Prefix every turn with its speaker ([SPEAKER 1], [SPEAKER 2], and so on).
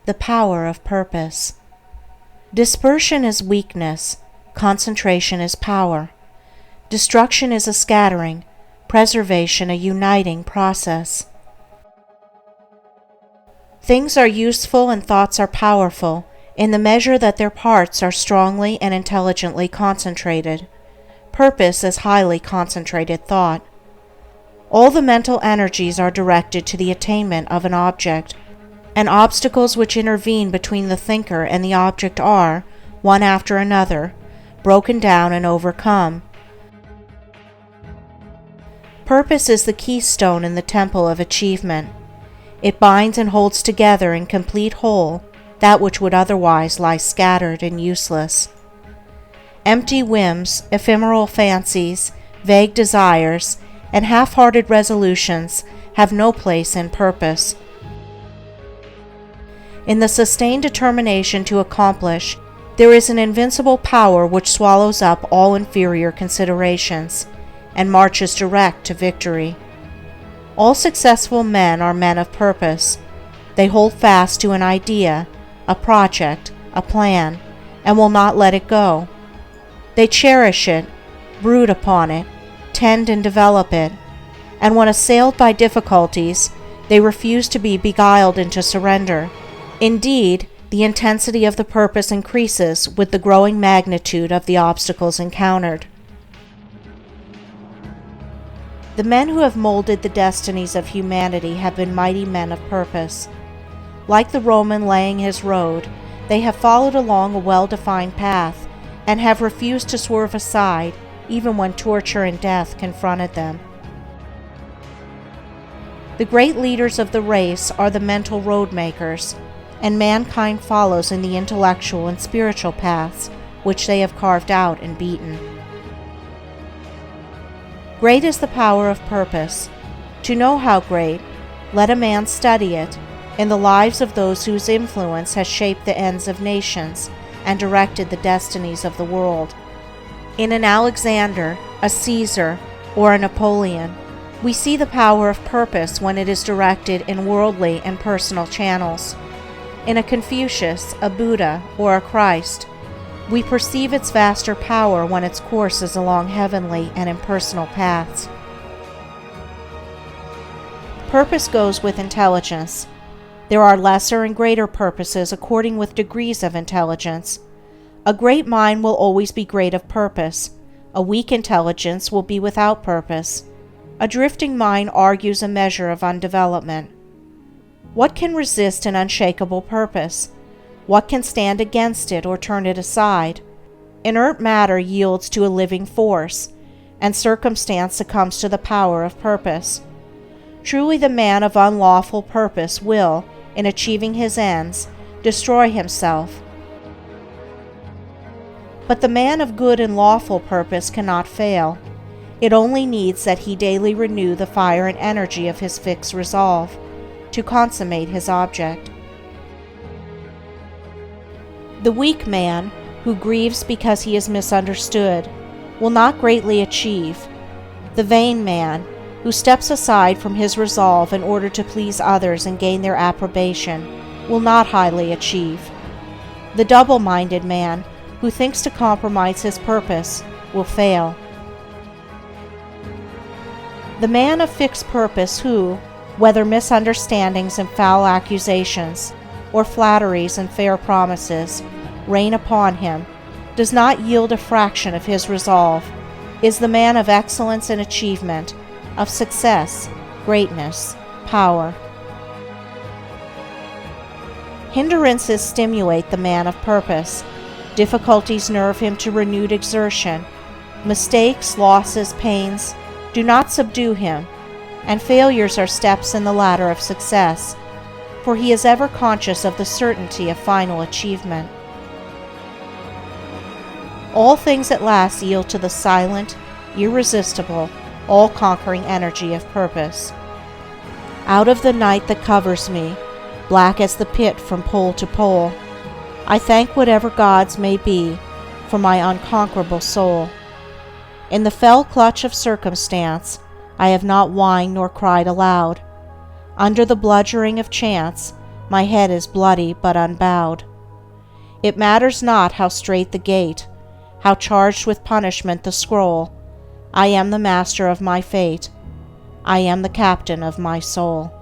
[SPEAKER 1] the power of purpose. Dispersion is weakness, concentration is power. Destruction is a scattering, preservation a uniting process. Things are useful and thoughts are powerful in the measure that their parts are strongly and intelligently concentrated. Purpose is highly concentrated thought. All the mental energies are directed to the attainment of an object, and obstacles which intervene between the thinker and the object are, one after another, broken down and overcome. Purpose is the keystone in the temple of achievement. It binds and holds together in complete whole that which would otherwise lie scattered and useless. Empty whims, ephemeral fancies, vague desires, and half-hearted resolutions have no place in purpose. In the sustained determination to accomplish, there is an invincible power which swallows up all inferior considerations and marches direct to victory. All successful men are men of purpose. They hold fast to an idea, a project, a plan, and will not let it go. They cherish it, brood upon it, tend and develop it, and when assailed by difficulties, they refuse to be beguiled into surrender. Indeed, the intensity of the purpose increases with the growing magnitude of the obstacles encountered. The men who have molded the destinies of humanity have been mighty men of purpose. Like the Roman laying his road, they have followed along a well-defined path and have refused to swerve aside even when torture and death confronted them. The great leaders of the race are the mental road makers, and mankind follows in the intellectual and spiritual paths which they have carved out and beaten. Great is the power of purpose. To know how great, let a man study it in the lives of those whose influence has shaped the ends of nations and directed the destinies of the world. In an Alexander, a Caesar, or a Napoleon, we see the power of purpose when it is directed in worldly and personal channels. In a Confucius, a Buddha, or a Christ, we perceive its vaster power when its course is along heavenly and impersonal paths. Purpose goes with intelligence. There are lesser and greater purposes according with degrees of intelligence. A great mind will always be great of purpose. A weak intelligence will be without purpose. A drifting mind argues a measure of undevelopment. What can resist an unshakable purpose? What can stand against it or turn it aside? Inert matter yields to a living force, and circumstance succumbs to the power of purpose. Truly the man of unlawful purpose will, in achieving his ends, destroy himself. But the man of good and lawful purpose cannot fail. It only needs that he daily renew the fire and energy of his fixed resolve to consummate his object. The weak man, who grieves because he is misunderstood, will not greatly achieve. The vain man, who steps aside from his resolve in order to please others and gain their approbation, will not highly achieve. The double-minded man, who thinks to compromise his purpose, will fail. The man of fixed purpose who, whether misunderstandings and foul accusations, or flatteries and fair promises, rain upon him, does not yield a fraction of his resolve, is the man of excellence and achievement, of success, greatness, power. Hindrances stimulate the man of purpose. Difficulties nerve him to renewed exertion. Mistakes, losses, pains do not subdue him, and failures are steps in the ladder of success, for he is ever conscious of the certainty of final achievement. All things at last yield to the silent, irresistible, all-conquering energy of purpose. Out of the night that covers me, black as the pit from pole to pole, I thank whatever gods may be for my unconquerable soul. In the fell clutch of circumstance, I have not whined nor cried aloud. Under the bludgeoning of chance, My head is bloody but unbowed. It matters not how strait the gate, how charged with punishment the scroll. I am the master of my fate. I am the captain of my soul.